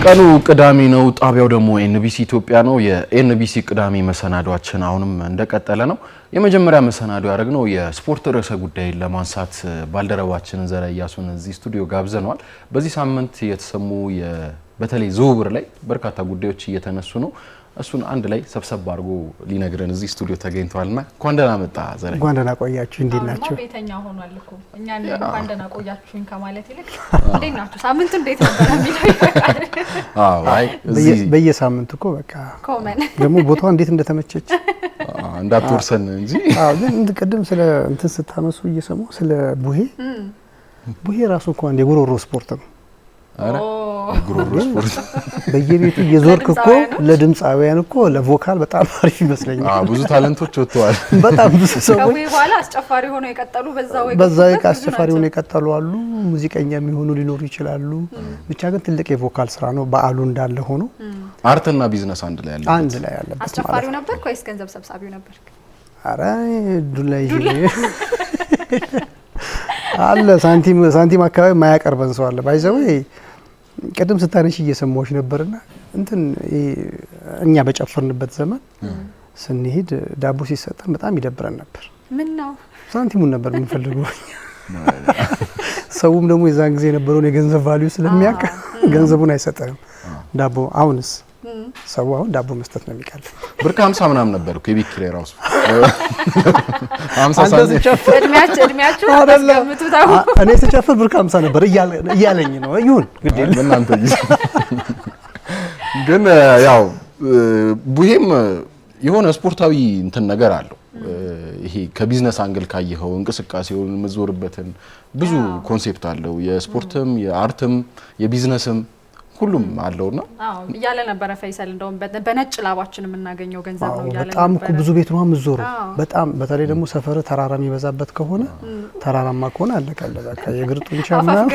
ቀኑ ቅዳሜ ነው። ጣቢያው ደግሞ ኤንቢሲ ኢትዮጵያ ነው። የኤንቢሲ ቅዳሜ መሰናዷችን አሁንም እንደቀጠለ ነው። የመጀመሪያ መሰናዶ ያደረግነው የስፖርት ርዕሰ ጉዳይ ለማንሳት ባልደረባችን ዘራ ያሱን እዚህ ስቱዲዮ ጋብዘነዋል። በዚህ ሳምንት የተሰሙ በተለይ ዝውውር ላይ በርካታ ጉዳዮች እየተነሱ ነው። እሱን አንድ ላይ ሰብሰብ አድርጎ ሊነግረን እዚህ ስቱዲዮ ተገኝቷልና እንኳን ደህና መጣ ዘራ። እንኳን ደህና ቆያችሁ። እንዴት ናችሁ? ቤተኛ ሆኗል እኮ እኛን እንኳን ደህና ቆያችሁኝ ከማለት ይልቅ እንዴት ናችሁ ሳምንቱ እንዴት ነበር የሚለው ይበቃል። አይ እዚህ በየሳምንቱ እኮ በቃ ኮመን ደግሞ ቦታው እንዴት እንደተመቸች እንዳትወርሰን እንጂ ግን ቅድም ስለ እንትን ስታነሱ እየሰማሁ ስለ ቡሄ ራሱ እንኳን የጉሮሮ ስፖርት ነው። አረ ጉሮሮ ስፖርት በየቤቱ እየዞርክ እኮ ለድምጻውያን እኮ ለቮካል በጣም አሪፍ ይመስለኛል። ብዙ ታለንቶች ወጥተዋል። በጣም ብዙ ሰዎች ከቡሄ በኋላ አስጨፋሪ ሆነው የቀጠሉ በዛው አስጨፋሪ ሆነው የቀጠሉ አሉ። ሙዚቀኛ የሚሆኑ ሊኖሩ ይችላሉ። ብቻ ግን ትልቅ የቮካል ስራ ነው። በዓሉ እንዳለ ሆኖ አርትና ቢዝነስ አንድ ላይ ያለበት አስጨፋሪው ነበር ወይስ ገንዘብ ሰብሳቢው ነበር? አረ ዱላ ይዤ አለ ሳንቲም አካባቢ ማያቀርበን ሰው አለ። ባይዘው ቅድም ስታነሽ እየሰማዎች ነበርና እንትን እኛ በጨፈርንበት ዘመን ስንሄድ ዳቦ ሲሰጠን በጣም ይደብረን ነበር። ምን ነው ሳንቲሙን ነበር የምንፈልገው። ሰውም ደግሞ የዛን ጊዜ የነበረውን የገንዘብ ቫልዩ ስለሚያውቅ ገንዘቡን አይሰጠንም ዳቦ። አሁንስ ሰው አሁን ዳቦ መስጠት ነው የሚቀል። ብር 50 ምናምን ነበር እኮ የቤት ኪራይ ራሱ 50 ሳንቲም እድሜያችሁ አስቀምጡታው። እኔ ስጨፍር ብር 50 ነበር እያለኝ ነው። ይሁን ግዴለ እናንተ ግን ያው ቡሄም የሆነ ስፖርታዊ እንትን ነገር አለው። ይሄ ከቢዝነስ አንግል ካየኸው እንቅስቃሴውን መዞርበትን ብዙ ኮንሴፕት አለው። የስፖርትም የአርትም የቢዝነስም ሁሉም አለውና እያለ ነበር ፈይሰል። እንደውም በነጭ ላባችን የምናገኘው ገንዘብ ነው እያለ ነበር። በጣም እኮ ብዙ ቤት ነው የምትዞረው። በጣም በተለይ ደግሞ ሰፈር ተራራ የሚበዛበት ከሆነ ተራራማ ከሆነ አለቀለ በቃ የእግር ጡንቻ ምናምን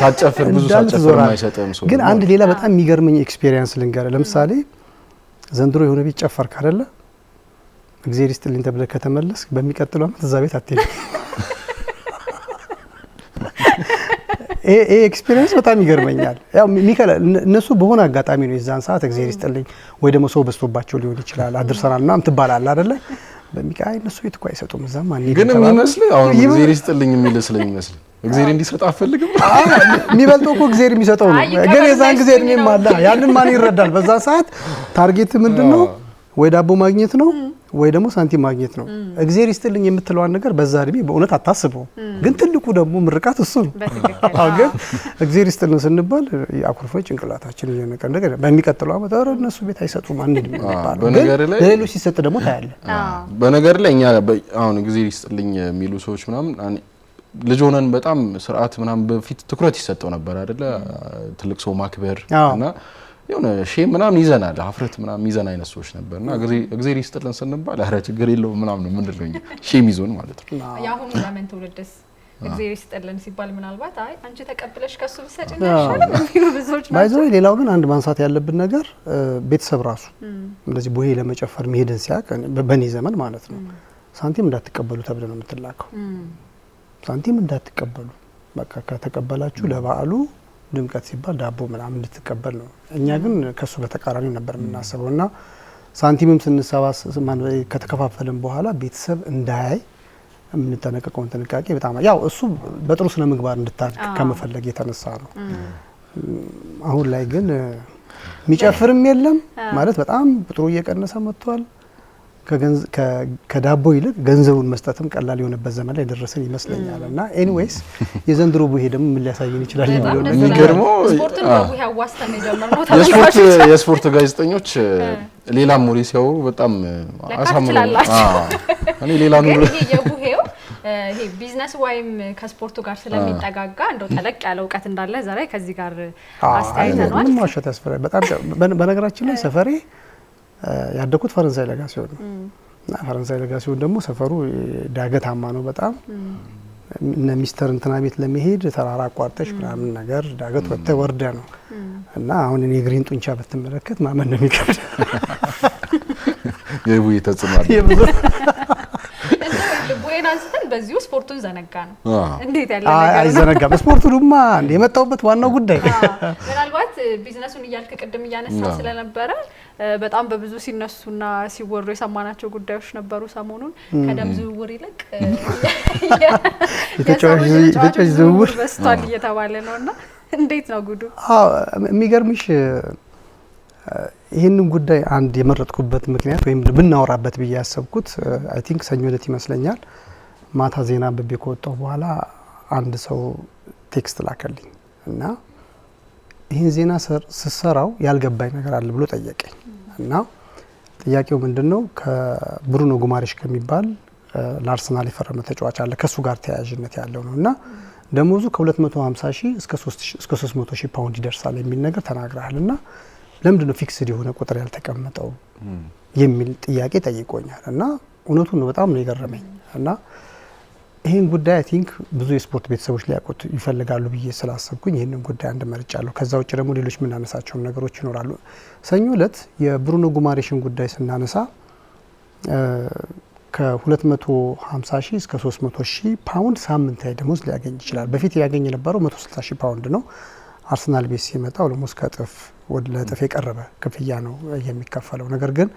ሳጨፍር ብዙ ሳጨፍር ማይሰጠም ሰው። ግን አንድ ሌላ በጣም የሚገርመኝ ኤክስፒሪየንስ ልንገር። ለምሳሌ ዘንድሮ የሆነ ቤት ጨፈር ካደለ እግዚአብሔር ይስጥልኝ ተብለህ ከተመለስክ በሚቀጥለው አመት እዛ ቤት አትሄድም። ይሄ ኤክስፒሪየንስ በጣም ይገርመኛል። ያው እነሱ በሆነ አጋጣሚ ነው የዛን ሰዓት እግዚአብሔር ይስጥልኝ ወይ ደግሞ ሰው በስቶባቸው ሊሆን ይችላል አድርሰናልና እንትባላል አይደለ? በሚቃይ እነሱ ቤት እኮ አይሰጡም። እዛም ማን ግን የሚመስል አሁን እግዚአብሔር ይስጥልኝ የሚል ስለሚመስል እግዚአብሔር እንዲሰጥ አፈልግም። የሚበልጠው እኮ እግዚአብሔር የሚሰጠው ነው። ግን የዛን ጊዜ እድሜም አለ። ያንን ማን ይረዳል? በዛ ሰዓት ታርጌት ምንድነው? ወይ ዳቦ ማግኘት ነው ወይ ደግሞ ሳንቲም ማግኘት ነው። እግዚአብሔር ይስጥልኝ የምትለዋን ነገር በዛ እድሜ በእውነት አታስበው። ግን ትልቁ ደግሞ ምርቃት እሱ ነው። ግን እግዚአብሔር ይስጥልኝ ስንባል አኩርፎች ጭንቅላታችን እየነቀ ነገር በሚቀጥለው አመት አረ እነሱ ቤት አይሰጡም አንድም ይባላል። በነገር ላይ ለሌሎች ሲሰጥ ደግሞ ታያለ። በነገር ላይ እኛ አሁን እግዚአብሔር ይስጥልኝ የሚሉ ሰዎች ምናምን ልጅ ሆነን በጣም ስርዓት ምናምን በፊት ትኩረት ይሰጠው ነበር አይደለ? ትልቅ ሰው ማክበር እና የሆነ ሼም ምናምን ይዘናል ሀፍረት ምናምን ይዘና አይነት ሰዎች ነበርና እግዚአብሔር ይስጥልን ስንባል አረ ችግር የለውም ምናምን ምንድነው ሼም ይዞን ማለት ነው። ያሁኑ ዘመን ትውልድስ እግዚአብሔር ይስጥልን ሲባል ምናልባት አይ አንቺ ተቀብለሽ ከሱ ብትሰጪኝ ይሻላል የሚሉ ብዙዎች ናቸው። ባይዘው ሌላው ግን አንድ ማንሳት ያለብን ነገር ቤተሰብ ራሱ እንደዚህ ቡሄ ለመጨፈር መሄድን ሲያቅ በኔ ዘመን ማለት ነው ሳንቲም እንዳትቀበሉ ተብለ ነው የምትላከው። ሳንቲም እንዳትቀበሉ በቃ ከተቀበላችሁ ለበዓሉ ድምቀት ሲባል ዳቦ ምናምን እንድትቀበል ነው። እኛ ግን ከሱ በተቃራኒ ነበር የምናስበውና ሳንቲምም ስንሰባሰብ ከተከፋፈለን በኋላ ቤተሰብ እንዳያይ የምንጠነቀቀውን ጥንቃቄ በጣም ያው እሱ በጥሩ ስነ ምግባር እንድታድግ ከመፈለግ የተነሳ ነው። አሁን ላይ ግን የሚጨፍርም የለም ማለት በጣም ቁጥሩ እየቀነሰ መጥቷል። ከዳቦ ይልቅ ገንዘቡን መስጠትም ቀላል የሆነበት ዘመን ላይ ደረሰን ይመስለኛል። እና ኤኒዌይስ የዘንድሮ ቡሄ ደግሞ ምን ሊያሳየን ይችላል የሚለው ነገር የሚገርመው ስፖርትን በቡሄ አዋስተን የጀመርነው የስፖርት ጋዜጠኞች ሌላም ወሬ ሲያወሩ በጣም አሳምነው እኔ ሌላ ነው የቡሄው ይሄ ቢዝነስ ወይም ከስፖርቱ ጋር ስለሚጠጋጋ እንደው ጠለቅ ያለ እውቀት እንዳለ ዛሬ ከዚህ ጋር አስተያየተናል። ምን ማሸት ያስፈልጋል? በጣም በነገራችን ላይ ሰፈሬ ያደኩት ፈረንሳይ ለጋሲዮን ነው። እና ፈረንሳይ ለጋሲዮን ደግሞ ሰፈሩ ዳገታማ ነው በጣም እነ ሚስተር እንትና ቤት ለመሄድ ተራራ አቋርጠሽ ምናምን ነገር ዳገት ወርደ ነው። እና አሁን እኔ ግሪን ጡንቻ በተመለከተ ማመን ነው የሚከብድ። የቡሄ ተጽማል ቡሄን አንስተን በዚህ ውስጥ ስፖርቱን ዘነጋ ነው እንዴት ያለ ነገር ነው አይዘነጋም ስፖርቱማ እንደ የመጣውበት ዋናው ጉዳይ ምናልባት ቢዝነሱን እያልክ ቅድም እያነሳ ስለነበረ በጣም በብዙ ሲነሱና ሲወሩ የሰማናቸው ጉዳዮች ነበሩ ሰሞኑን ከደም ዝውውር ይልቅ የተጫዋቾች ዝውውር በስቷል እየተባለ ነውና እንዴት ነው ጉዱ የሚገርምሽ ይሄንን ጉዳይ አንድ የመረጥኩበት ምክንያት ወይም ብናወራበት ብዬ ያሰብኩት አይ ቲንክ ሰኞ ዕለት ይመስለኛል ማታ ዜና በቤ ከወጣው በኋላ አንድ ሰው ቴክስት ላከልኝ እና ይሄን ዜና ስሰራው ያልገባኝ ነገር አለ ብሎ ጠየቀኝ እና ጥያቄው ምንድነው ከብሩኖ ጉማሬሽ ከሚባል ለአርሰናል የፈረመ ተጫዋች አለ ከሱ ጋር ተያያዥነት ያለው ነውና ደሞዙ ከ250 ሺህ እስከ 300 ሺህ ፓውንድ ይደርሳል የሚል ነገር ተናግረሃልና ለምንድነው ፊክስድ የሆነ ቁጥር ያልተቀመጠው የሚል ጥያቄ ጠይቆኛል እና እውነቱን ነው በጣም ነው የገረመኝ እና ይሄን ጉዳይ አይ ቲንክ ብዙ የስፖርት ቤተሰቦች ሊያውቁት ይፈልጋሉ ብዬ ስላሰብኩኝ ይሄንን ጉዳይ አንደመርጫለሁ ከዛ ውጭ ደግሞ ሌሎች ምን አነሳቸው ነገሮች ይኖራሉ ሰኞ ዕለት የብሩኖ ጉማሬሽን ጉዳይ ስናነሳ ከ250 ሺህ እስከ 300 ሺህ ፓውንድ ሳምንታዊ ደሞዝ ሊያገኝ ይችላል በፊት ያገኝ የነበረው 160 ሺህ ፓውንድ ነው አርሰናል ቤት ሲመጣ ኦልሞስት ከጥፍ ወደ ለጥፍ የቀረበ ክፍያ ነው የሚከፈለው ነገር ግን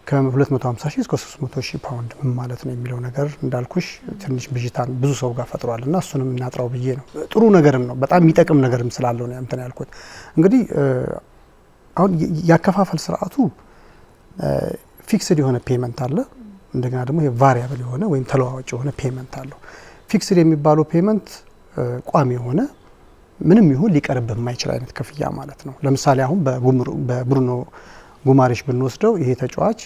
ከ250 ሺህ እስከ 300 ሺህ ፓውንድ ምን ማለት ነው የሚለው ነገር እንዳልኩሽ ትንሽ ብዥታን ብዙ ሰው ጋር ፈጥሯልና እሱንም እናጥራው ብዬ ነው ጥሩ ነገርም ነው በጣም የሚጠቅም ነገርም ስላለው ነው እንትን ያልኩት እንግዲህ አሁን ያከፋፈል ስርዓቱ ፊክስድ የሆነ ፔመንት አለ እንደገና ደግሞ የቫሪያብል የሆነ ወይም ተለዋዋጭ የሆነ ፔመንት አለው ፊክስድ የሚባለው ፔመንት ቋሚ የሆነ ምንም ይሁን ሊቀርብ የማይችል አይነት ክፍያ ማለት ነው ለምሳሌ አሁን በብሩኖ ጉማሬሽ ብንወስደው ይሄ ተጫዋች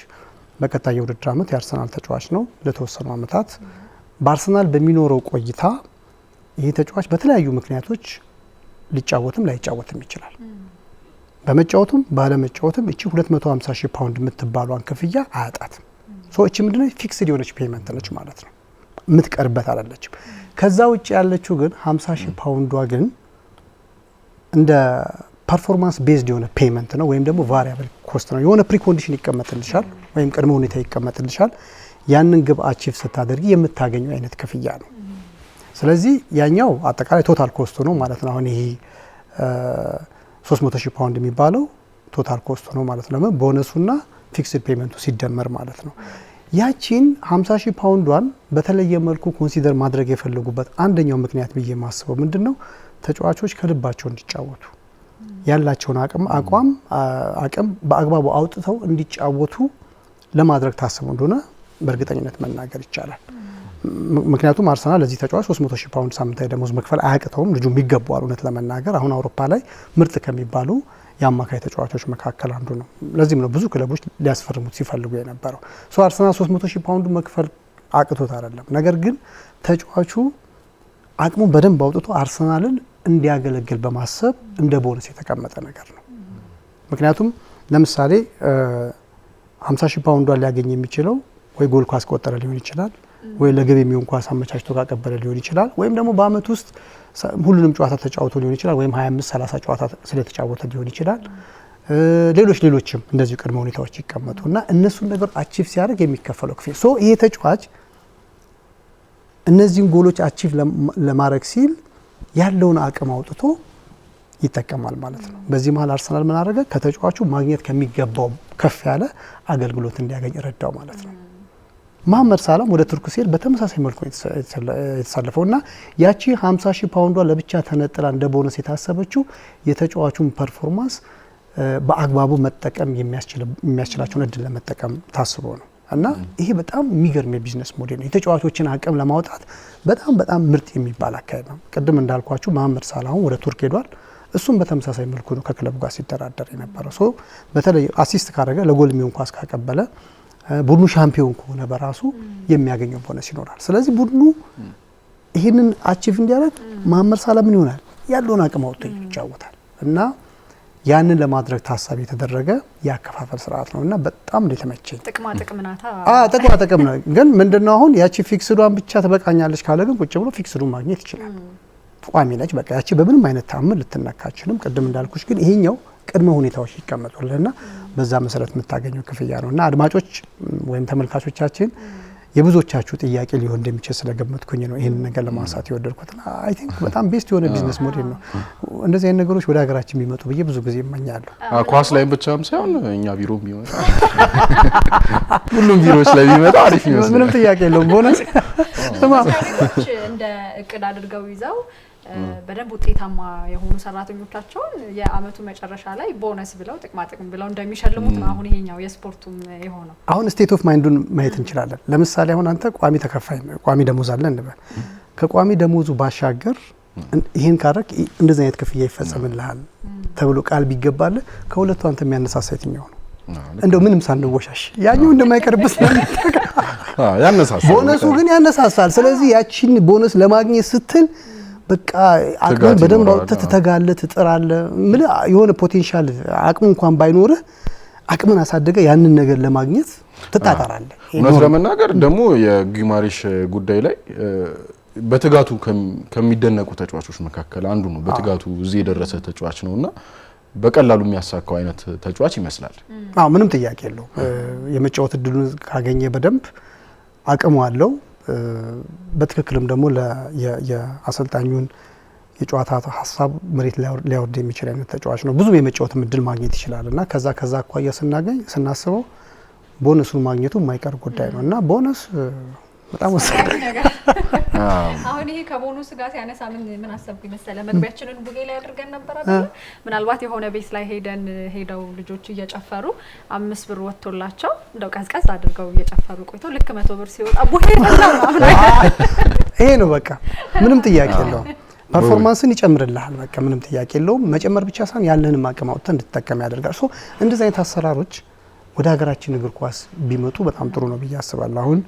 በቀጣይ የውድድር ዓመት የአርሰናል ተጫዋች ነው ለተወሰኑ አመታት በአርሰናል በሚኖረው ቆይታ ይሄ ተጫዋች በተለያዩ ምክንያቶች ሊጫወትም ላይጫወትም ይችላል በመጫወቱም ባለመጫወትም እቺ 250 ሺህ ፓውንድ የምትባሏን ክፍያ አያጣትም ሶ እቺ ምንድነው ፊክስድ የሆነች ፔመንት ነች ማለት ነው የምትቀርበት አይደለችም ከዛ ውጭ ያለችው ግን 50 ሺህ ፓውንዷ ግን እንደ ፐርፎርማንስ ቤዝድ የሆነ ፔመንት ነው ወይም ደግሞ ቫሪያብል ኮስት ነው የሆነ ፕሪኮንዲሽን ይቀመጥልሻል ወይም ቅድመ ሁኔታ ይቀመጥልሻል ያንን ግብ አቺቭ ስታደርጊ የምታገኘው አይነት ክፍያ ነው ስለዚህ ያኛው አጠቃላይ ቶታል ኮስቱ ነው ማለት ነው አሁን ይሄ 300 ሺህ ፓውንድ የሚባለው ቶታል ኮስቱ ነው ማለት ነው ቦነሱና ፊክስድ ፔመንቱ ሲደመር ማለት ነው ያቺን 50 ሺህ ፓውንዷን በተለየ መልኩ ኮንሲደር ማድረግ የፈለጉበት አንደኛው ምክንያት ብዬ ማስበው ምንድነው ተጫዋቾች ከልባቸው እንዲጫወቱ ያላቸውን አቅም በአግባቡ አውጥተው እንዲጫወቱ ለማድረግ ታስቦ እንደሆነ በእርግጠኝነት መናገር ይቻላል ምክንያቱም አርሰናል ለዚህ ተጫዋች 300 ሺህ ፓውንድ ሳምንታዊ ደሞዝ መክፈል አያቅተውም ልጁ የሚገባው እውነት ለመናገር አሁን አውሮፓ ላይ ምርጥ ከሚባሉ የአማካይ ተጫዋቾች መካከል አንዱ ነው ለዚህም ነው ብዙ ክለቦች ሊያስፈርሙት ሲፈልጉ የነበረው ሶ አርሰናል 300 ሺህ ፓውንድ መክፈል አቅቶት አይደለም ነገር ግን ተጫዋቹ አቅሙ በደንብ አውጥቶ አርሰናልን እንዲያገለግል በማሰብ እንደ ቦነስ የተቀመጠ ነገር ነው ምክንያቱም ለምሳሌ 50 ሺህ ፓውንዷን ሊያገኝ የሚችለው ወይ ጎል ኳስ ቆጠረ ሊሆን ይችላል ወይ ለግብ የሚሆን ኳስ አመቻችቶ ካቀበለ ሊሆን ይችላል ወይም ደግሞ በአመት ውስጥ ሁሉንም ጨዋታ ተጫውቶ ሊሆን ይችላል ወይም 25 30 ጨዋታ ስለተጫወተ ሊሆን ይችላል ሌሎችም እንደዚህ ቅድመ ሁኔታዎች ይቀመጡና እነሱን ነገር አቺቭ ሲያደርግ የሚከፈለው ክፍያ ሶ ይሄ ተጫዋች እነዚህን ጎሎች አቺቭ ለማድረግ ሲል ያለውን አቅም አውጥቶ ይጠቀማል ማለት ነው በዚህ መሃል አርሰናል ምን አደረገ ከተጫዋቹ ማግኘት ከሚገባው ከፍ ያለ አገልግሎት እንዲያገኝ ረዳው ማለት ነው መሐመድ ሳላም ወደ ቱርክ ሲሄድ በተመሳሳይ መልኩ የተሳለፈውና ያቺ 50 ሺህ ፓውንዷ ለብቻ ተነጥላ እንደ ቦነስ የታሰበችው የተጫዋቹን ፐርፎርማንስ በአግባቡ መጠቀም የሚያስችላቸውን እድል ለመጠቀም ታስቦ ነው እና ይሄ በጣም የሚገርም የቢዝነስ ሞዴል ነው የተጫዋቾችን አቅም ለማውጣት በጣም ምርጥ የሚባል አካሄድ ነው ቅድም እንዳልኳችሁ መሐመድ ሳላህ ወደ ቱርክ ሄዷል እሱም በተመሳሳይ መልኩ ነው ከክለቡ ጋር ሲደራደር የነበረው ሶ በተለይ አሲስት ካደረገ ለጎል የሚሆን ኳስ ካቀበለ ቡድኑ ሻምፒዮን ከሆነ በራሱ የሚያገኘው ቦነስ ይኖራል ስለዚህ ቡድኑ ይሄንን አቺቭ እንዲያደርግ መሐመድ ሳላህ ምን ይሆናል ያለውን አቅም አውጥቶ ይጫወታል እና ያንን ለማድረግ ታሳቢ የተደረገ ያከፋፈል ስርዓት ነውና በጣም እንደተመቸኝ ጥቅም ነው ግን ምንድነው አሁን ያቺ ፊክስዷን ብቻ ተበቃኛለች ካለ ግን ቁጭ ብሎ ፊክስዱን ማግኘት ይችላል ቋሚ ነች በቃ ያቺ በምንም አይነት ታምር ልትነካችልም ቅድም እንዳልኩሽ ግን ይሄኛው ቅድመ ሁኔታዎች ይቀመጡልህና በዛ መሰረት የምታገኘው ክፍያ ነውና አድማጮች ወይም ተመልካቾቻችን የብዙዎቻችሁ ጥያቄ ሊሆን እንደሚችል ስለገመትኩኝ ነው ይሄን ነገር ለማንሳት የወደድኩትና አይ ቲንክ በጣም ቤስት የሆነ ቢዝነስ ሞዴል ነው። እንደዚህ አይነት ነገሮች ወደ ሀገራችን ቢመጡ ብዬ ብዙ ጊዜ እመኛለሁ። ኳስ ላይ ብቻም ሳይሆን እኛ ቢሮም ቢመጣ ሁሉም ቢሮዎች ላይ ቢመጣ አሪፍ ይመስላል። ምንም ጥያቄ የለውም። ቦነስ እንደ እቅድ አድርገው ይዘው በደንብ ውጤታማ የሆኑ ሰራተኞቻቸውን የአመቱ መጨረሻ ላይ ቦነስ ብለው ጥቅማ ጥቅም ብለው እንደሚሸልሙት ነው አሁን ይሄኛው የስፖርቱም የሆነው። አሁን ስቴት ኦፍ ማይንዱን ማየት እንችላለን። ለምሳሌ አሁን አንተ ቋሚ ተከፋይ ቋሚ ደሞዝ አለ እንበል። ከቋሚ ደሞዙ ባሻገር ይሄን ካረክ እንደዚህ አይነት ክፍያ ይፈጸምልሃል ተብሎ ቃል ቢገባል ከሁለቱ አንተ የሚያነሳሳ የትኛው ነው? እንደው ምንም ሳንወሻሽ ያኛው እንደማይቀርብስ ያነሳሳል። ቦነሱ ግን ያነሳሳል። ስለዚህ ያቺን ቦነስ ለማግኘት ስትል በቃ አቅም በደንብ አውጥተህ ትተጋለህ፣ ትጥራለህ። ምን የሆነ ፖቴንሻል አቅም እንኳን ባይኖርህ አቅምን አሳደገ ያንን ነገር ለማግኘት ትጣጣራለህ። እውነት ለመናገር ደግሞ የጊማሬሽ ጉዳይ ላይ በትጋቱ ከሚደነቁ ተጫዋቾች መካከል አንዱ ነው። በትጋቱ እዚህ የደረሰ ተጫዋች ነውና በቀላሉ የሚያሳካው አይነት ተጫዋች ይመስላል። ምንም ጥያቄ የለው። የመጫወት እድሉን ካገኘ በደንብ አቅሙ አለው። በትክክልም ደግሞ የአሰልጣኙን የጨዋታ ሀሳብ መሬት ሊያወርድ የሚችል አይነት ተጫዋች ነው። ብዙ የመጫወት እድል ማግኘት ይችላልና ከዛ አኳያ ስናስበው ቦነሱን ማግኘቱ የማይቀር ጉዳይ ነው እና ቦነስ በጣም ወሳኝ ነገር። አሁን ይሄ ከቦነስ ጋር ሲያነሳ ምን አሰብኩኝ መሰለህ? መግቢያችንን ቡጌ ላይ አድርገን ነበር አይደል? ምናልባት የሆነ ቤት ላይ ሄደው ልጆች እየጨፈሩ 5 ብር ወጥቶላቸው እንደው ቀዝቀዝ አድርገው እየጨፈሩ ቆይተው ልክ 100 ብር ሲወጣ ቡሄ ተዛማ። ይሄ ነው በቃ ምንም ጥያቄ የለውም። ፐርፎርማንስን ይጨምርልሃል። በቃ ምንም ጥያቄ የለውም። መጨመር ብቻ ሳይሆን ያለንን አቅም አውጥተህ እንድትጠቀም ያደርጋል። ሶ እንደዚህ አይነት አሰራሮች ወደ ሀገራችን እግር ኳስ ቢመጡ በጣም ጥሩ ነው ብዬ አስባለሁ። አሁን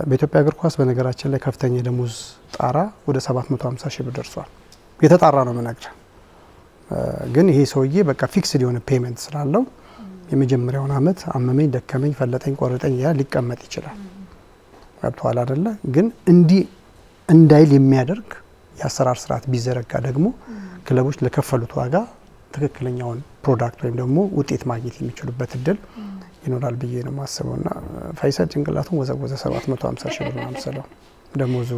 በኢትዮጵያ እግር ኳስ በነገራችን ላይ ከፍተኛ የደሞዝ ጣራ ወደ 750 ሺህ ብር ደርሷል። የተጣራ ነው የምነግርህ። ግን ይሄ ሰውዬ በቃ ፊክስድ የሆነ ፔመንት ስላለው የመጀመሪያውን አመት አመመኝ፣ ደከመኝ፣ ፈለጠኝ፣ ቆረጠኝ ያ ሊቀመጥ ይችላል። ገብቶሃል አይደለ? ግን እንዲህ እንዳይል የሚያደርግ የአሰራር ስርዓት ቢዘረጋ ደግሞ ክለቦች ለከፈሉት ዋጋ ትክክለኛውን ፕሮዳክት ወይም ደግሞ ውጤት ማግኘት የሚችሉበት እድል ይኖራል ብዬ ነው ማስበውና ፋይሰል ጭንቅላቱን ወዘወዘ 750 ሺህ ብር ነው መሰለው ደሞዙ።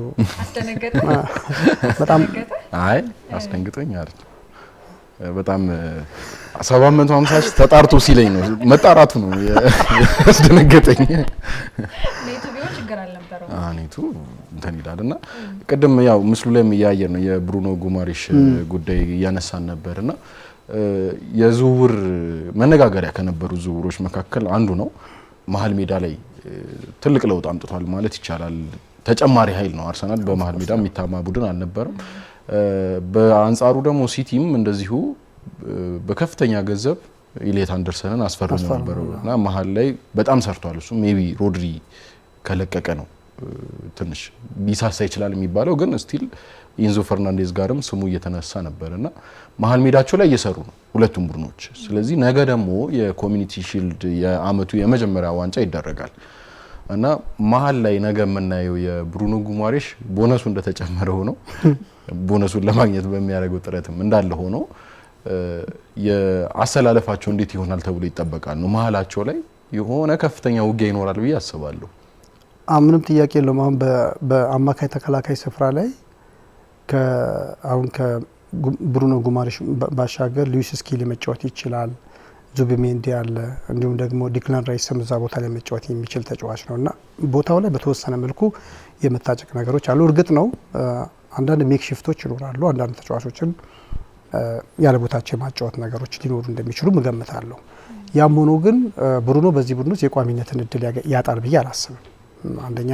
አስደነገጠ በጣም አይ አስደንግጦኝ አይደል? በጣም 750 ሺህ ተጣርቶ ሲለኝ ነው መጣራቱ ነው ያስደነገጠኝ። ኔቱ ቢሆን ችግር አልነበረው። ኔቱ እንትን ይላልና ቅድም ያው ምስሉ ላይ ያያየን ነው የብሩኖ ጉማሬሽ ጉዳይ ያነሳን ነበርና የዝውውር መነጋገሪያ ከነበሩ ዝውውሮች መካከል አንዱ ነው። መሀል ሜዳ ላይ ትልቅ ለውጥ አምጥቷል ማለት ይቻላል። ተጨማሪ ኃይል ነው። አርሰናል በመሀል ሜዳ የሚታማ ቡድን አልነበረም። በአንጻሩ ደግሞ ሲቲም እንደዚሁ በከፍተኛ ገንዘብ ኢሌት አንደርሰንን አስፈርሞ ነበርና መሀል ላይ በጣም ሰርቷል። እሱ ሜቢ ሮድሪ ከለቀቀ ነው ትንሽ ሊሳሳ ይችላል የሚባለው፣ ግን ስቲል ኢንዞ ፈርናንዴዝ ጋርም ስሙ እየተነሳ ነበርና መሀል ሜዳቸው ላይ እየሰሩ ነው ሁለቱም ቡድኖች። ስለዚህ ነገ ደግሞ የኮሚኒቲ ሺልድ የአመቱ የመጀመሪያ ዋንጫ ይደረጋል እና መሀል ላይ ነገ የምናየው የብሩኖ ጉማሬሽ ቦነሱ እንደተጨመረ ሆኖ ቦነሱን ለማግኘት በሚያደርገው ጥረትም እንዳለ ሆኖ የአሰላለፋቸው እንዴት ይሆናል ተብሎ ይጠበቃል ነው። መሀላቸው ላይ የሆነ ከፍተኛ ውጊያ ይኖራል ብዬ አስባለሁ። ምንም ጥያቄ የለውም። አሁን በአማካይ ተከላካይ ስፍራ ላይ አሁን ከብሩኖ ጉማሬሽ ባሻገር ሉዊስ ስኬሊ መጫወት ይችላል። ዙቢሜንዲ አለ፣ እንዲሁም ደግሞ ዲክላን ራይስም እዛ ቦታ ላይ መጫወት የሚችል ተጫዋች ነውና ቦታው ላይ በተወሰነ መልኩ የመታጨቅ ነገሮች አሉ። እርግጥ ነው አንዳንድ ሜክ ሽፍቶች ይኖራሉ። አንዳንድ ተጫዋቾችን ያለ ቦታቸው የማጫወት ነገሮች ሊኖሩ እንደሚችሉ እገምታለሁ። ያም ሆኖ ግን ብሩኖ በዚህ ቡድን ውስጥ የቋሚነትን እድል ያጣል ብዬ አላስብም። አንደኛ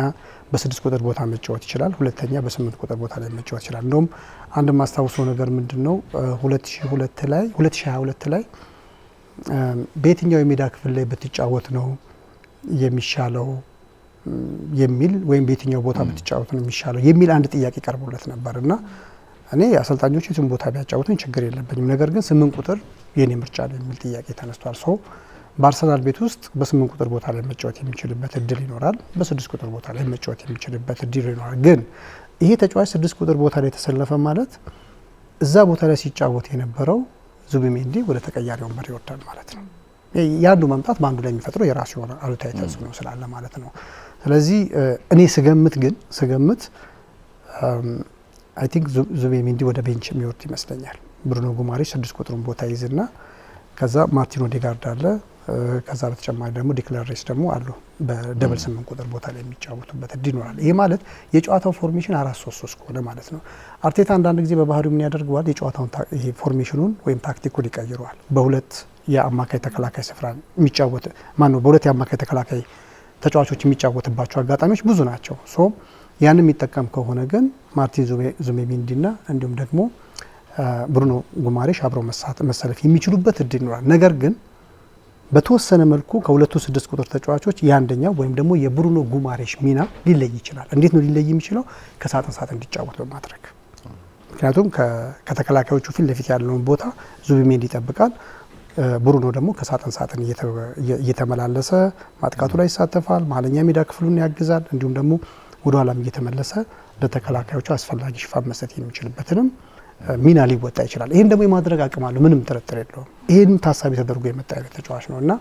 በ6 ቁጥር ቦታ መጫወት ይችላል። ሁለተኛ በ8 ቁጥር ቦታ ላይ መጫወት ይችላል። እንደውም አንድ ማስታውሰው ነገር ምንድነው 2022 ላይ በየትኛው የሜዳ ክፍል ላይ ብትጫወት ነው የሚሻለው የሚል ወይም በየትኛው ቦታ ብትጫወት ነው የሚሻለው የሚል አንድ ጥያቄ ቀርቦለት ነበርና እኔ አሰልጣኞች የትም ቦታ ቢያጫወቱኝ ችግር የለብኝም፣ ነገር ግን 8 ቁጥር የኔ ምርጫ ነው የሚል ጥያቄ ተነስቷል። ሶ በአርሰናል ቤት ውስጥ በ8 ቁጥር ቦታ ላይ መጫወት የሚችልበት እድል ይኖራል፣ በ6 ቁጥር ቦታ ላይ መጫወት የሚችልበት እድል ይኖራል። ግን ይሄ ተጫዋች 6 ቁጥር ቦታ ላይ ተሰለፈ ማለት እዛ ቦታ ላይ ሲጫወት የነበረው ዙቢሜንዲ ወደ ተቀያሪ ወንበር ይወርዳል ማለት ነው። ያንዱ መምጣት በአንዱ ላይ የሚፈጥረው የራሱ የሆነ አሉታዊ ተጽዕኖ ስላለ ማለት ነው። ስለዚህ እኔ ስገምት አይ ቲንክ ዙቢሜንዲ ወደ ቤንች የሚወርድ ይመስለኛል። ብሩኖ ጉማሬሽ 6 ቁጥሩን ቦታ ይዝና ከዛ ማርቲን ኦዴጋርድ አለ። ከዛ በተጨማሪ ደግሞ ዲክላን ራይስ ደግሞ አሉ በደብል 8 ቁጥር ቦታ ላይ የሚጫወቱበት እድል ይኖራል። ይሄ ማለት የጨዋታው ፎርሜሽን 4-3-3 ከሆነ ማለት ነው። አርቴታ አንዳንድ ጊዜ በባህሪው ምን ያደርገዋል? የጨዋታውን ይሄ ፎርሜሽኑን ወይም ታክቲኩን ይቀይረዋል። በሁለት የአማካይ ተከላካይ ስፍራ የሚጫወት በሁለት የአማካይ ተከላካይ ተጫዋቾች የሚጫወትባቸው አጋጣሚዎች ብዙ ናቸው። ሶ ያን የሚጠቀም ከሆነ ግን ማርቲን ዙቢሜንዲና እንዲሁም ደግሞ ብሩኖ ጉማሬሽ አብረው መሰለፍ የሚችሉበት እድል ይኖራል። ነገር ግን በተወሰነ መልኩ ከሁለቱ 6 ቁጥር ተጫዋቾች የአንደኛው ወይም ደግሞ የብሩኖ ጉማሬሽ ሚና ሊለይ ይችላል። እንዴት ነው ሊለይ የሚችለው? ከሳጥን ሳጥን እንዲጫወት በማድረግ ምክንያቱም ከተከላካዮቹ ፊት ለፊት ያለውን ቦታ ዙቢሜንዲ ይጠብቃል። ብሩኖ ደግሞ ከሳጥን ሳጥን እየተመላለሰ ማጥቃቱ ላይ ይሳተፋል። መሀለኛ ሜዳ ክፍሉን ያግዛል። እንዲሁም ደግሞ ወደ ኋላም እየተመለሰ ለተከላካዮቹ አስፈላጊ ሽፋን መስጠት የሚችልበትንም ሚና ሊወጣ ይችላል። ይሄን ደግሞ የማድረግ አቅም አለው፣ ምንም ጥርጥር የለውም። ይሄን ታሳቢ ተደርጎ የመጣ አይነት ተጫዋች ነው እና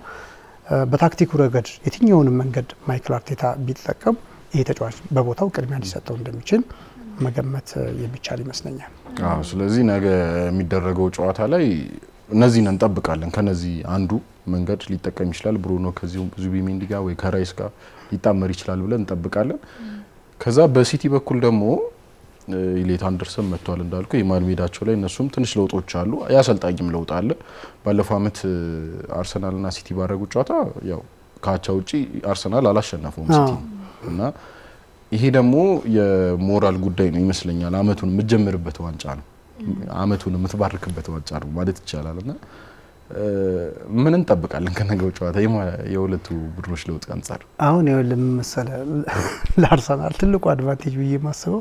በታክቲኩ ረገድ የትኛውንም መንገድ ማይክል አርቴታ ቢጠቀም ይሄ ተጫዋች በቦታው ቅድሚያ ሊሰጠው እንደሚችል መገመት የሚቻል ይመስለኛል። ስለዚህ ነገ የሚደረገው ጨዋታ ላይ እነዚህን እንጠብቃለን። ከነዚህ አንዱ መንገድ ሊጠቀም ይችላል። ብሩኖ ከዚሁ ዙቢሜንዲ ጋር ወይ ከራይስ ጋር ሊጣመር ይችላል ብለን እንጠብቃለን። ከዛ በሲቲ በኩል ደግሞ ኢሌት አንደርሰን መጥቷል እንዳልኩ የማል ሜዳቸው ላይ እነሱም ትንሽ ለውጦች አሉ። ያሰልጣኝም ለውጥ አለ። ባለፈው አመት አርሰናልና ሲቲ ባደረጉት ጨዋታ ያው ካቻ ውጪ አርሰናል አላሸነፈውም ሲቲ እና ይሄ ደግሞ የሞራል ጉዳይ ነው ይመስለኛል። አመቱን የምትጀምርበት ዋንጫ ነው፣ አመቱን የምትባርክበት ዋንጫ ነው ማለት ይቻላልና ምን እንጠብቃለን ከነገው ጨዋታ የሁለቱ ቡድኖች ለውጥ አንጻር? አሁን ይኸውልህ መሰለ ለአርሰናል ትልቁ አድቫንቴጅ ብዬ ማስበው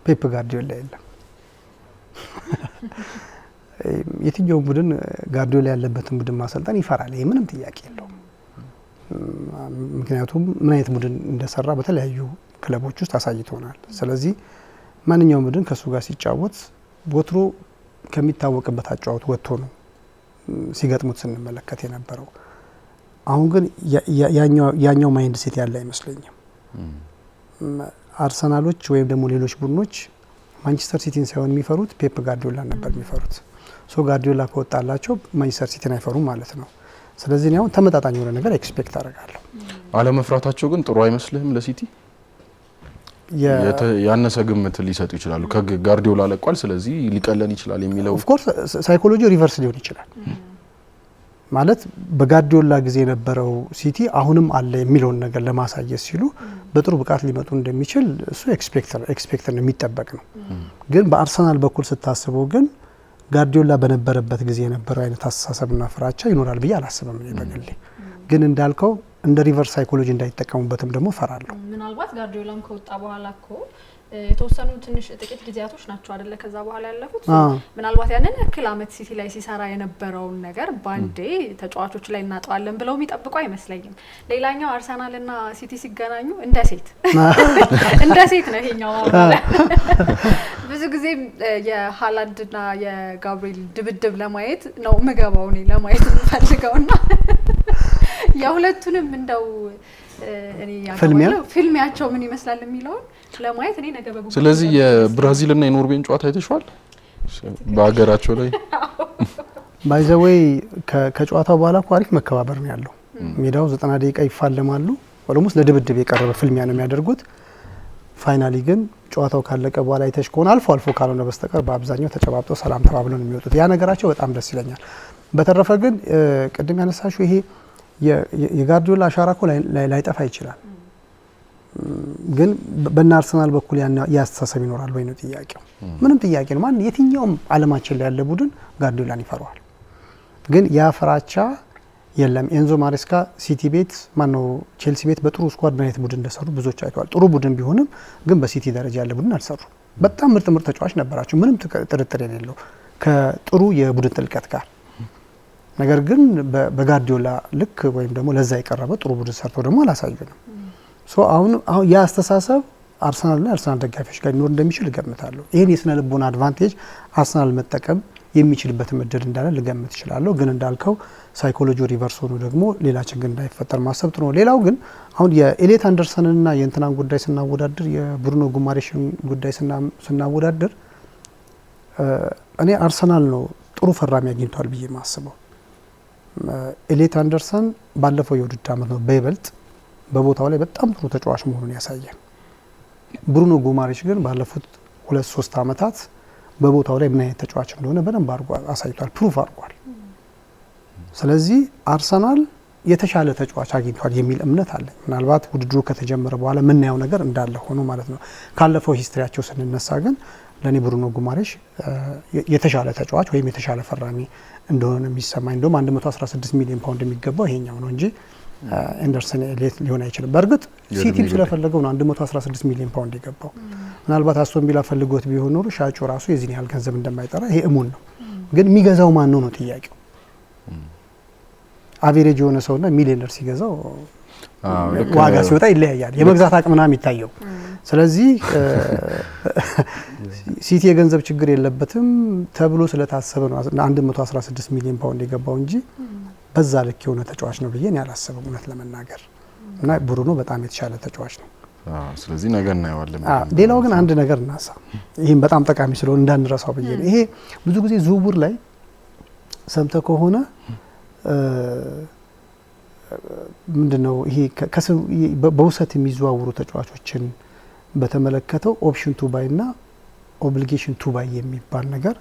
ፔፕ ጋርዲዮላ የለም። የትኛውም ቡድን ጋርዲዮላ ያለበትን ቡድን ማሰልጠን ይፈራል። ይሄ ምንም ጥያቄ የለውም። ምክንያቱም ምን አይነት ቡድን እንደሰራ በተለያዩ ክለቦች ውስጥ አሳይቶናል። ስለዚህ ማንኛውም ቡድን ከሱ ጋር ሲጫወት ወትሮ ከሚታወቅበት አጫወት ወጥቶ ነው ሲገጥሙት ስንመለከት የነበረው። አሁን ግን ያኛው ማይንድ ሴት ያለ አይመስለኝም። አርሰናሎች ወይም ደግሞ ሌሎች ቡድኖች ማንቸስተር ሲቲን ሳይሆን የሚፈሩት ፔፕ ጋርዲዮላን ነበር የሚፈሩት። ሶ ጋርዲዮላ ከወጣላቸው ማንቸስተር ሲቲን አይፈሩም ማለት ነው። ስለዚህ ነው ተመጣጣኝ የሆነ ነገር ኤክስፔክት አደርጋለሁ። አለመፍራታቸው ግን ጥሩ አይመስልህም ለሲቲ? ያነሰ ግምት ሊሰጡ ይችላሉ። ከጋርዲዮላ ለቋል ስለዚህ ሊቀለን ይችላል የሚለው ኦፍ ኮርስ ሳይኮሎጂ ሪቨርስ ሊሆን ይችላል ማለት በጋርዲዮላ ጊዜ የነበረው ሲቲ አሁንም አለ የሚለውን ነገር ለማሳየት ሲሉ በጥሩ ብቃት ሊመጡ እንደሚችል እሱ ኤክስፔክተር ነው የሚጠበቅ ነው። ግን በአርሰናል በኩል ስታስበው ግን ጋርዲዮላ በነበረበት ጊዜ የነበረው አይነት አስተሳሰብና ፍራቻ ይኖራል ብዬ አላስብም እኔ በግሌ። ግን እንዳልከው እንደ ሪቨርስ ሳይኮሎጂ እንዳይጠቀሙበትም ደግሞ ፈራለሁ። ምናልባት ጋርዲዮላም ከወጣ በኋላ እኮ የተወሰኑ ትንሽ ጥቂት ጊዜያቶች ናቸው አይደለ ከዛ በኋላ ያለፉት። ምናልባት ያንን ያክል አመት ሲቲ ላይ ሲሰራ የነበረውን ነገር ባንዴ ተጫዋቾች ላይ እናጣዋለን ብለው የሚጠብቁ አይመስለኝም። ሌላኛው አርሰናልና ሲቲ ሲገናኙ እንደ ሴት ነው ይሄኛው ማለት ብዙ ጊዜ የሃላንድና የጋብሪኤል ድብድብ ለማየት ነው ምገባው እኔ ለማየት ፈልገውና የሁለቱንም እንደው እኔ ያለው ፊልሚያቸው ምን ይመስላል የሚለው ለማየት እኔ ነገ በጉጉት። ስለዚህ የብራዚልና የኖርዌይን ጨዋታ አይተሽዋል? በአገራቸው ላይ ባይ ዘ ዌይ ከጨዋታው በኋላ እኮ አሪፍ መከባበር ነው ያለው። ሜዳው 90 ደቂቃ ይፋለማሉ። ኦልሞስት ለድብድብ የቀረበ ፊልሚያ ነው የሚያደርጉት። ፋይናሊ ግን ጨዋታው ካለቀ በኋላ አይተሽ ከሆነ አልፎ ካልሆነ በስተቀር በአብዛኛው ተጨባብጠው ሰላም ተባብለው ነው የሚወጡት። ያ ነገራቸው በጣም ደስ ይለኛል። በተረፈ ግን ቅድም ያነሳሽው ይሄ የጋርዲዮላ አሻራ እኮ ላይጠፋ ይችላል። ግን በእነ አርሰናል በኩል ያስተሳሰብ ይኖራል ወይ ነው ጥያቄው። ምንም ጥያቄ ነው። ማን የትኛውም ዓለማችን ላይ ያለ ቡድን ጋርዲዮላን ይፈራዋል። ግን ያ ፍራቻ የለም። ኤንዞ ማሬስካ ሲቲ ቤት ማነው ቼልሲ ቤት በጥሩ ስኳድ በአይነት ቡድን እንደሰሩ ብዙዎች አይተዋል። ጥሩ ቡድን ቢሆንም ግን በሲቲ ደረጃ ያለ ቡድን አልሰሩ። በጣም ምርጥ ተጫዋች ነበራቸው፣ ምንም ጥርጥር የሌለው ከጥሩ የቡድን ጥልቀት ጋር። ነገር ግን በጋርዲዮላ ልክ ወይም ደግሞ ለዛ የቀረበ ጥሩ ቡድን ሰርተው ደግሞ አላሳዩንም። ሶ አሁን ያ አስተሳሰብ አርሰናልና አርሰናል ደጋፊዎች ጋር ሊኖር እንደሚችል እገምታለሁ። ይሄን የስነ ልቦና አድቫንቴጅ አርሰናል መጠቀም የሚችልበት እድል እንዳለ ልገምት እችላለሁ። ግን እንዳልከው ሳይኮሎጂ ሪቨርስ ሆኖ ደግሞ ሌላ ችግር እንዳይፈጠር ማሰብ ጥሩ ነው። ሌላው ግን አሁን የኤሌት አንደርሰንና የእንትናን ጉዳይ ስናወዳድር የብሩኖ ጉማሬሽን ጉዳይ ስናወዳድር እኔ አርሰናል ነው ጥሩ ፈራሚ አግኝቷል ብዬ ማስበው። ኤሌት አንደርሰን ባለፈው የውድድር ዓመት ነው በይበልጥ በቦታው ላይ በጣም ጥሩ ተጫዋች መሆኑን ያሳያል። ብሩኖ ጉማሬሽ ግን ባለፉት 2-3 ዓመታት በቦታው ላይ ምን አይነት ተጫዋች እንደሆነ በደንብ አድርጎ አሳይቷል፣ ፕሩፍ አድርጓል። ስለዚህ አርሰናል የተሻለ ተጫዋች አግኝቷል የሚል እምነት አለ። ምናልባት ውድድሩ ከተጀመረ በኋላ የምናየው ነገር እንዳለ ሆኖ ማለት ነው። ካለፈው ሂስትሪያቸው ስንነሳ ግን ለኔ ብሩኖ ጉማሬሽ የተሻለ ተጫዋች ወይም የተሻለ ፈራሚ እንደሆነ የሚሰማኝ። እንደውም 116 ሚሊዮን ፓውንድ የሚገባው ይሄኛው ነው እንጂ ኤንደርሰን ኤሌት ሊሆን አይችልም። በእርግጥ ሲቲም ስለፈለገው ነው 116 ሚሊዮን ፓውንድ የገባው። ምናልባት አስቶን ቪላ ፈልጎት ቢሆን ኖሮ ሻጩ ራሱ የዚህን ያህል ገንዘብ እንደማይጠራ ይሄ እሙን ነው። ግን የሚገዛው ማን ነው ጥያቄው። አቬሬጅ የሆነ ሰውና ሚሊዮነር ሲገዛው ዋጋ ሲወጣ ይለያያል። የመግዛት አቅምና የሚታየው። ስለዚህ ሲቲ የገንዘብ ችግር የለበትም ተብሎ ስለታሰበ ነው 116 ሚሊዮን ፓውንድ የገባው እንጂ በዛ ልክ የሆነ ተጫዋች ነው ብዬ እኔ አላስብም እውነት ለመናገር። እና ብሩኖ በጣም የተሻለ ተጫዋች ነው። ስለዚህ ነገር እናየዋለን። ሌላው ግን አንድ ነገር እናሳ፣ ይሄን በጣም ጠቃሚ ስለሆነ እንዳንረሳው ብዬ ነው። ይሄ ብዙ ጊዜ ዝውውር ላይ ሰምተ ከሆነ ምንድነው ይሄ በውሰት የሚዘዋወሩ ተጫዋቾችን በተመለከተው ኦፕሽን ቱ ባይ እና ኦብሊጌሽን ቱ ባይ የሚባል ነገር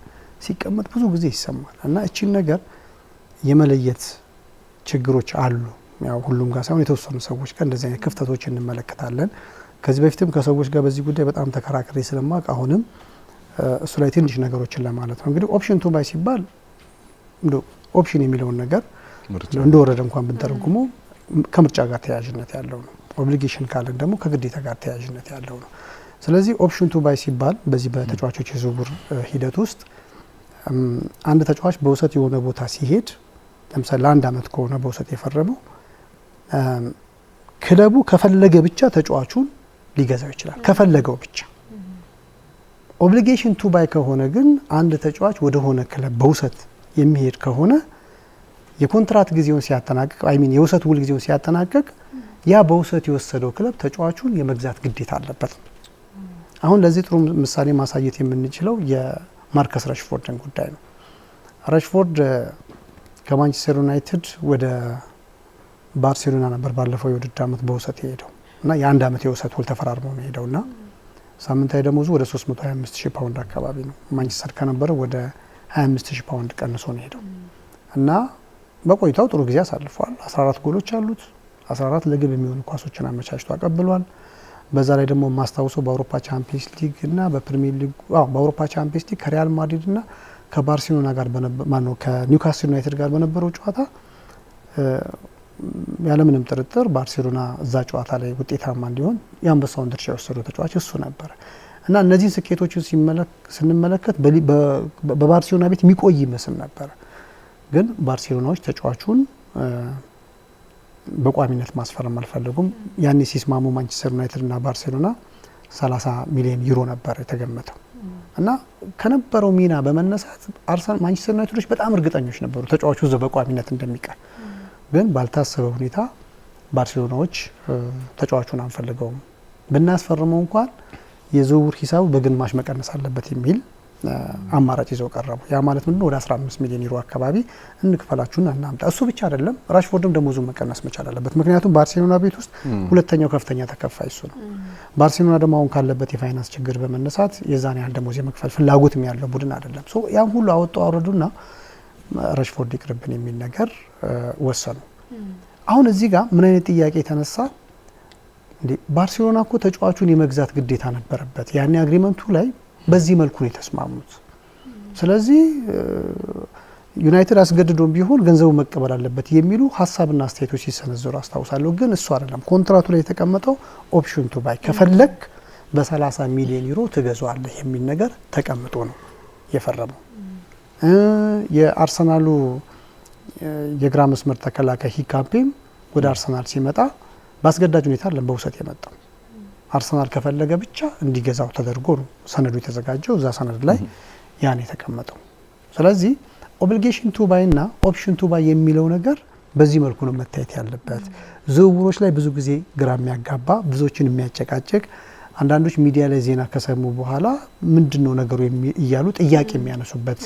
ሲቀመጥ ብዙ ጊዜ ይሰማል። እና እቺን ነገር የመለየት ችግሮች አሉ። ያው ሁሉም ጋር ሳይሆን የተወሰኑ ሰዎች ጋር እንደዚህ አይነት ክፍተቶች እንመለከታለን። ከዚህ በፊትም ከሰዎች ጋር በዚህ ጉዳይ በጣም ተከራክሬ ስለማቅ አሁንም እሱ ላይ ትንሽ ነገሮችን ለማለት ነው። እንግዲህ ኦፕሽን ቱ ባይ ሲባል ኦፕሽን የሚለውን ነገር እንደወረደ እንኳን ብንተረጉመው ከምርጫ ጋር ተያያዥነት ያለው ነው። ኦብሊጌሽን ካለን ደግሞ ከግዴታ ጋር ተያያዥነት ያለው ነው። ስለዚህ ኦፕሽን ቱ ባይ ሲባል በዚህ በተጫዋቾች የዝውውር ሂደት ውስጥ አንድ ተጫዋች በውሰት የሆነ ቦታ ሲሄድ ለምሳሌ ለአንድ አመት ከሆነ በውሰት የፈረመው ክለቡ ከፈለገ ብቻ ተጫዋቹን ሊገዛው ይችላል፣ ከፈለገው ብቻ። ኦብሊጌሽን ቱ ባይ ከሆነ ግን አንድ ተጫዋች ወደ ሆነ ክለብ በውሰት የሚሄድ ከሆነ የኮንትራት ጊዜውን ሲያጠናቅቅ የውሰት ውል ጊዜውን ሲያጠናቅቅ ያ በውሰት የወሰደው ክለብ ተጫዋቹን የመግዛት ግዴታ አለበት። አሁን ለዚህ ጥሩ ምሳሌ ማሳየት የምንችለው የማርከስ ራሽፎርድን ጉዳይ ነው። ራሽፎርድ ከማንቸስተር ዩናይትድ ወደ ባርሴሎና ነበር ባለፈው የውድድር ዓመት በውሰት የሄደው እና የአንድ ዓመት የውሰት ውል ተፈራርመው ነው ሄደውና ሳምንታዊ ደሞዙ ወደ 325,000 ፓውንድ አካባቢ ነው። ማንቸስተር ከነበረው ወደ 25,000 ፓውንድ ቀንሶ ነው ሄደው እና በቆይታው ጥሩ ጊዜ አሳልፏል። 14 ጎሎች አሉት። 14 ለግብ የሚሆኑ ኳሶችን አመቻችቶ አቀብሏል። በዛ ላይ ደግሞ ማስታውሰው በአውሮፓ ቻምፒየንስ ሊግ እና በፕሪሚየር ሊግ በአውሮፓ ቻምፒየንስ ሊግ ከሪያል ማድሪድ እና ከባርሴሎና ጋር ከኒውካስል ዩናይትድ ጋር በነበረው ጨዋታ ያለምንም ጥርጥር ባርሴሎና እዛ ጨዋታ ላይ ውጤታማ እንዲሆን የአንበሳውን ድርሻ የወሰደው ተጫዋች እሱ ነበር እና እነዚህን ስኬቶችን ስንመለከት በባርሴሎና ቤት የሚቆይ ይመስል ነበር። ግን ባርሴሎናዎች ተጫዋቹን በቋሚነት ማስፈረም አልፈለጉም። ያኔ ሲስማሙ ማንቸስተር ዩናይትድ እና ባርሴሎና 30 ሚሊዮን ዩሮ ነበር የተገመተው እና ከነበረው ሚና በመነሳት አርሰናል ማንቸስተር ዩናይትዶች በጣም እርግጠኞች ነበሩ ተጫዋቹ እዛው በቋሚነት እንደሚቀር። ግን ባልታሰበ ሁኔታ ባርሴሎናዎች ተጫዋቹን አንፈልገውም፣ ብናስፈርመው እንኳን የዝውውር ሂሳቡ በግማሽ መቀነስ አለበት የሚል አማራጭ ይዘው ቀረቡ። ያ ማለት ምንድነው? ወደ 15 ሚሊዮን ዩሮ አካባቢ እንክፈላችሁና እናምጣ። እሱ ብቻ አይደለም፣ ራሽፎርድም ደሞዙን መቀነስ መቻል አለበት። ምክንያቱም ባርሴሎና ቤት ውስጥ ሁለተኛው ከፍተኛ ተከፋይ እሱ ነው። ባርሴሎና ደግሞ አሁን ካለበት የፋይናንስ ችግር በመነሳት የዛን ያህል ደሞዝ የመክፈል ፍላጎትም ያለው ቡድን አይደለም። ሶ ያን ሁሉ አወጡ አወረዱና ራሽፎርድ ይቅርብን የሚል ነገር ወሰኑ። አሁን እዚህ ጋር ምን አይነት ጥያቄ የተነሳ እንዴ? ባርሴሎና እኮ ተጫዋቹን የመግዛት ግዴታ ነበረበት። ያኔ አግሪመንቱ ላይ በዚህ መልኩ ነው የተስማሙት። ስለዚህ ዩናይትድ አስገድዶም ቢሆን ገንዘቡ መቀበል አለበት የሚሉ ሀሳብና አስተያየቶች ሲሰነዘሩ አስታውሳለሁ። ግን እሱ አይደለም ኮንትራቱ ላይ የተቀመጠው ኦፕሽን ቱ ባይ ከፈለግ በ30 ሚሊዮን ዩሮ ትገዛዋለህ የሚል ነገር ተቀምጦ ነው የፈረመው። የአርሰናሉ የግራ መስመር ተከላካይ ሂካምፔም ወደ አርሰናል ሲመጣ በአስገዳጅ ሁኔታ አይደለም በውሰት የመጣው። አርሰናል ከፈለገ ብቻ እንዲገዛው ተደርጎ ነው ሰነዱ የተዘጋጀው። እዛ ሰነድ ላይ ያን የተቀመጠው። ስለዚህ ኦብሊጌሽን ቱ ባይ እና ኦፕሽን ቱ ባይ የሚለው ነገር በዚህ መልኩ ነው መታየት ያለበት። ዝውውሮች ላይ ብዙ ጊዜ ግራ የሚያጋባ ብዙዎችን የሚያጨቃጭቅ አንዳንዶች ሚዲያ ላይ ዜና ከሰሙ በኋላ ምንድነው ነገሩ እያሉ ጥያቄ የሚያነሱበት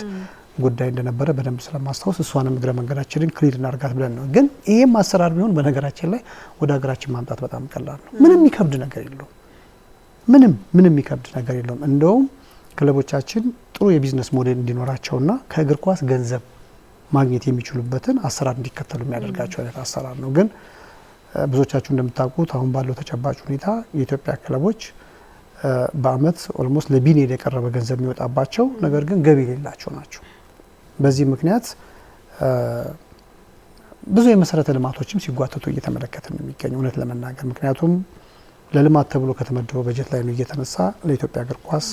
ጉዳይ እንደነበረ በደንብ ስለማስታወስ እሷንም እግረ መንገዳችንን ክሊር እናርጋት ብለን ነው። ግን ይሄም አሰራር ቢሆን በነገራችን ላይ ወደ ሀገራችን ማምጣት በጣም ቀላል ነው። ምንም የሚከብድ ነገር የለውም። ምንም የሚከብድ ነገር የለውም። እንደውም ክለቦቻችን ጥሩ የቢዝነስ ሞዴል እንዲኖራቸውና ከእግር ኳስ ገንዘብ ማግኘት የሚችሉበትን አሰራር እንዲከተሉ የሚያደርጋቸው አይነት አሰራር ነው። ግን ብዙዎቻችሁ እንደምታውቁት አሁን ባለው ተጨባጭ ሁኔታ የኢትዮጵያ ክለቦች በአመት ኦልሞስት ለቢሊየን የቀረበ ገንዘብ የሚወጣባቸው ነገር ግን ገቢ የሌላቸው ናቸው። በዚህ ምክንያት ብዙ የመሰረተ ልማቶችም ሲጓተቱ እየተመለከትን ነው የሚገኘው እውነት ለመናገር ምክንያቱም ለልማት ተብሎ ከተመደበው በጀት ላይ ነው እየተነሳ ለኢትዮጵያ እግር ኳስ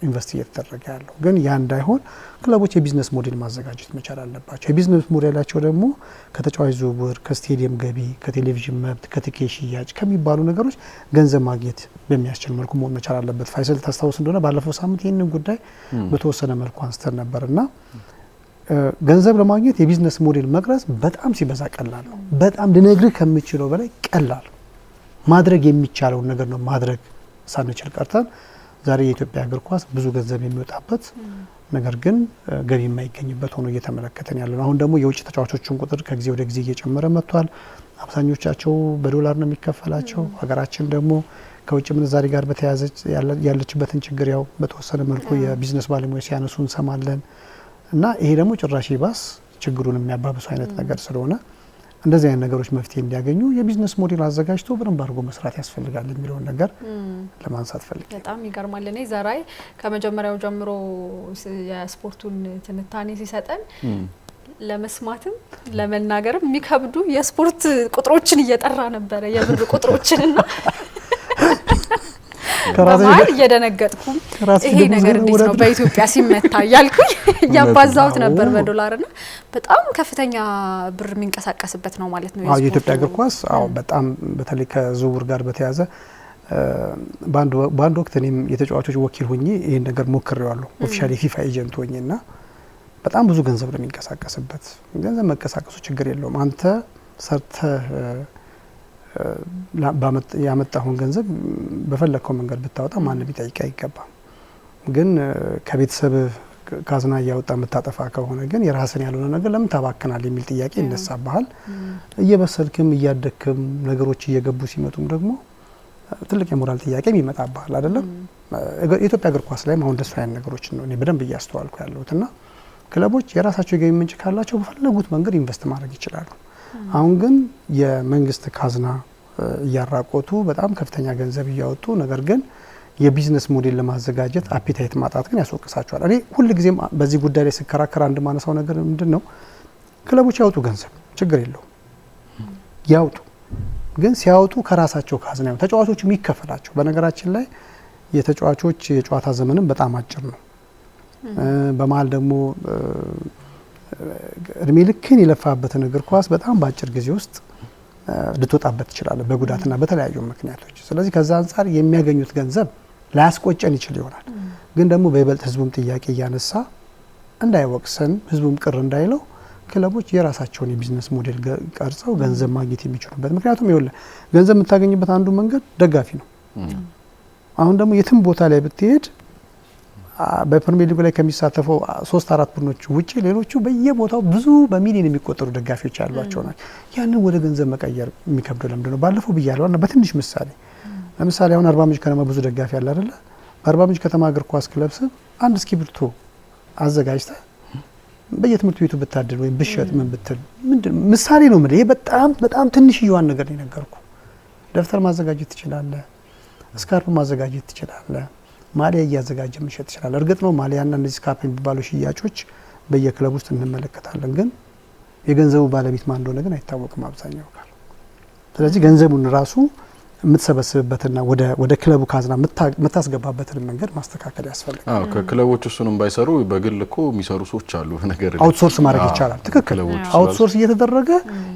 ኢንቨስት እየተደረገ ያለው። ግን ያ እንዳይሆን ክለቦች የቢዝነስ ሞዴል ማዘጋጀት መቻል አለባቸው። የቢዝነስ ሞዴላቸው ደግሞ ከተጫዋች ዝውውር፣ ከስቴዲየም ገቢ፣ ከቴሌቪዥን መብት፣ ከትኬት ሽያጭ ከሚባሉ ነገሮች ገንዘብ ማግኘት በሚያስችል መልኩ መሆን መቻል አለበት። ፋይሰል ታስታውስ እንደሆነ ባለፈው ሳምንት ይህንን ጉዳይ በተወሰነ መልኩ አንስተን ነበርና ገንዘብ ለማግኘት የቢዝነስ ሞዴል መቅረጽ በጣም ሲበዛ ቀላል ነው። በጣም ልነግርህ ከምችለው በላይ ቀላል ማድረግ የሚቻለው ነገር ነው ማድረግ ሳንችል ቀርተን ዛሬ የኢትዮጵያ እግር ኳስ ብዙ ገንዘብ የሚወጣበት ነገር ግን ገቢ የማይገኝበት ሆኖ እየተመለከተን ያለው። አሁን ደግሞ የውጭ ተጫዋቾችን ቁጥር ከጊዜ ወደ ጊዜ እየጨመረ መጥቷል። አብዛኞቻቸው በዶላር ነው የሚከፈላቸው። ሀገራችን ደግሞ ከውጭ ምንዛሪ ጋር በተያያዘ ያለችበትን ችግር ያው በተወሰነ መልኩ የቢዝነስ ባለሙያዎች ሲያነሱ እንሰማለን እና ይሄ ደግሞ ጭራሽ ይባስ ችግሩን የሚያባብሱ አይነት ነገር ስለሆነ እንደዚህ አይነት ነገሮች መፍትሄ እንዲያገኙ የቢዝነስ ሞዴል አዘጋጅቶ በደንብ አድርጎ መስራት ያስፈልጋል የሚለውን ነገር ለማንሳት ፈልጌ። በጣም ይገርማል። እኔ ዘራይ ከመጀመሪያው ጀምሮ የስፖርቱን ትንታኔ ሲሰጠን ለመስማትም ለመናገርም የሚከብዱ የስፖርት ቁጥሮችን እየጠራ ነበረ የብር ቁጥሮችንና ከራሴ እየደነገጥኩ ይሄ ነገር እንዴት ነው በኢትዮጵያ ሲመታ ያልኩኝ ያባዛውት ነበር በዶላርና በጣም ከፍተኛ ብር የሚንቀሳቀስበት ነው ማለት ነው የኢትዮጵያ እግር ኳስ። በጣም በተለይ ከዝውውር ጋር በተያያዘ ባንድ ወቅት እኔም የተጫዋቾች ወኪል ሆኜ ይሄን ነገር ሞክሬዋለሁ ኦፊሻሊ ፊፋ ኤጀንት ሆኜና በጣም ብዙ ገንዘብ ነው የሚንቀሳቀስበት። ገንዘብ መቀሳቀሱ ችግር የለውም። አንተ ሰርተ ያመጣሁን ገንዘብ በፈለከው መንገድ ብታወጣ ማንም ቢጠይቅ አይገባም። ግን ከቤተሰብ ካዝና እያወጣ የምታጠፋ ከሆነ ግን የራስን ያልሆነ ነገር ለምን ታባክናል የሚል ጥያቄ ይነሳብሃል። እየበሰልክም እያደክም ነገሮች እየገቡ ሲመጡም ደግሞ ትልቅ የሞራል ጥያቄም ይመጣብሃል አይደለም። የኢትዮጵያ እግር ኳስ ላይም አሁን ደስ አይነት ነገሮች ነው እኔ በደንብ እያስተዋልኩ ያለሁትና ክለቦች የራሳቸው የገቢ ምንጭ ካላቸው በፈለጉት መንገድ ኢንቨስት ማድረግ ይችላሉ። አሁን ግን የመንግስት ካዝና እያራቆቱ በጣም ከፍተኛ ገንዘብ እያወጡ ነገር ግን የቢዝነስ ሞዴል ለማዘጋጀት አፒታይት ማጣት ግን ያስወቅሳቸዋል። እኔ ሁሉ ጊዜም በዚህ ጉዳይ ላይ ስከራከር አንድ ማነሳው ነገር ምንድነው ክለቦች ያወጡ ገንዘብ ችግር የለውም ያወጡ፣ ግን ሲያወጡ ከራሳቸው ካዝና ነው ተጫዋቾች የሚከፈላቸው። በነገራችን ላይ የተጫዋቾች የጨዋታ ዘመንም በጣም አጭር ነው። በመሀል ደግሞ እድሜ ልክን የለፋበትን እግር ኳስ በጣም በአጭር ጊዜ ውስጥ ልትወጣበት ይችላል በጉዳትና በተለያዩ ምክንያቶች። ስለዚህ ከዛ አንፃር የሚያገኙት ገንዘብ ላያስቆጨን ይችል ይሆናል። ግን ደግሞ በይበልጥ ህዝቡም ጥያቄ እያነሳ እንዳይወቅሰን ህዝቡም ቅር እንዳይለው ክለቦች የራሳቸውን የቢዝነስ ሞዴል ቀርጸው ገንዘብ ማግኘት የሚችሉበት። ምክንያቱም ይኸውልህ ገንዘብ የምታገኝበት አንዱ መንገድ ደጋፊ ነው። አሁን ደግሞ የትም ቦታ ላይ ብትሄድ በፕሪሚየር ሊግ ላይ ከሚሳተፈው 3-4 ቡድኖች ውጪ ሌሎቹ በየቦታው ብዙ በሚሊዮን የሚቆጠሩ ደጋፊዎች ያሏቸው ናቸው። ያንን ወደ ገንዘብ መቀየር የሚከብደው ለምንድን ነው? ባለፈው ብያለሁ እና በትንሽ ለምሳሌ አሁን አርባ ምንጭ ከተማ ብዙ ደጋፊ ያለ አይደለ? በአርባ ምንጭ ከተማ እግር ኳስ ክለብ ስም አንድ እስክሪብቶ አዘጋጅተህ በየትምህርት ቤቱ ብታድል ወይም ብሸጥ ምን ብትል ምንድን ምሳሌ ነው ማለት ይሄ በጣም ትንሽዬዋን ነገር ነው የነገርኩ። ደብተር ማዘጋጀት ትችላለህ፣ ስካርፕ ማዘጋጀት ትችላለህ፣ ማሊያ እያዘጋጀ መሸጥ ይችላል። እርግጥ ነው ማሊያና እነዚህ ስካርፕ የሚባሉ ሽያጮች በየክለብ ውስጥ እንመለከታለን፣ ግን የገንዘቡ ባለቤት ማን እንደሆነ ግን አይታወቅም አብዛኛው ካለ። ስለዚህ ገንዘቡን ራሱ የምትሰበስብበትና ወደ ክለቡ ካዝና የምታስገባበትን መንገድ ማስተካከል ያስፈልጋል። ከክለቦች እሱንም ባይሰሩ በግል እኮ የሚሰሩ ሰዎች አሉ። ነገር አውትሶርስ ማድረግ ይቻላል። ትክክል። አውትሶርስ እየተደረገ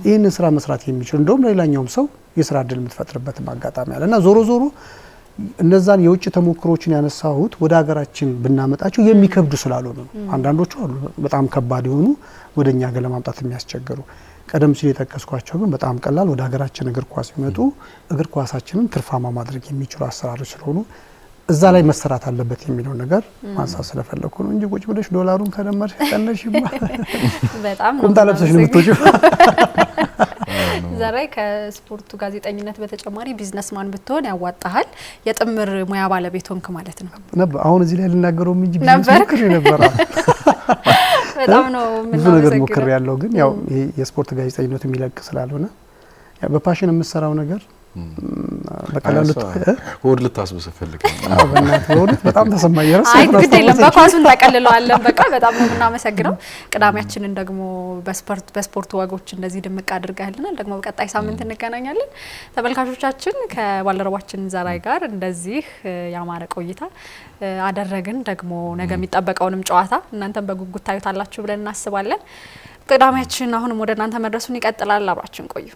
ይህንን ስራ መስራት የሚችል እንደውም ለሌላኛውም ሰው የስራ እድል የምትፈጥርበትም አጋጣሚ አለ እና ዞሮ እነዛን የውጭ ተሞክሮችን ያነሳሁት ወደ ሀገራችን ብናመጣቸው የሚከብዱ ስላልሆኑ ነው። አንዳንዶቹ አሉ በጣም ከባድ የሆኑ ወደኛ ሀገር ለማምጣት የሚያስቸግሩ። ቀደም ሲል የጠቀስኳቸው ግን በጣም ቀላል ወደ ሀገራችን እግር ኳስ ሲመጡ እግር ኳሳችንን ትርፋማ ማድረግ የሚችሉ አሰራሮች ስለሆኑ እዛ ላይ መሰራት አለበት የሚለው ነገር ማንሳት ስለፈለኩ ነው እንጂ ቁጭ ብለሽ ዶላሩን ከደመርሽ ቀነሽ በጣም ቁምጣ ለብሰሽ ነው የምትወጪው። ዘራይ ከስፖርቱ ጋዜጠኝነት በተጨማሪ ቢዝነስማን ብትሆን ያዋጣሃል። የጥምር ሙያ ባለቤት ሆንክ ማለት ነው ነበር። አሁን እዚህ ላይ ልናገረው እንጂ ቢዝነስ ነበር። በጣም ነው ብዙ ነገር ሞክር ያለው ግን ያው የስፖርት ጋዜጠኝነቱ የሚለቅ ስላልሆነ ያው በፓሽን የምሰራው ነገር በቀላሉ ሆድ ልታስብስ ፈልግ በጣም ተሰማኝ። አይ ግድ የለም በኳሱን ተቀልለዋለን። በቃ በጣም ነው የምናመሰግነው። ቅዳሜያችንን ደግሞ በስፖርት ወጎች እንደዚህ ድምቅ አድርገህልናል። ደግሞ በቀጣይ ሳምንት እንገናኛለን። ተመልካቾቻችን ከባልደረባችን ዘራይ ጋር እንደዚህ ያማረ ቆይታ አደረግን። ደግሞ ነገ የሚጠበቀውንም ጨዋታ እናንተም በጉጉት ታዩታላችሁ ብለን እናስባለን። ቅዳሜያችን አሁንም ወደ እናንተ መድረሱን ይቀጥላል። አብራችን ቆዩ።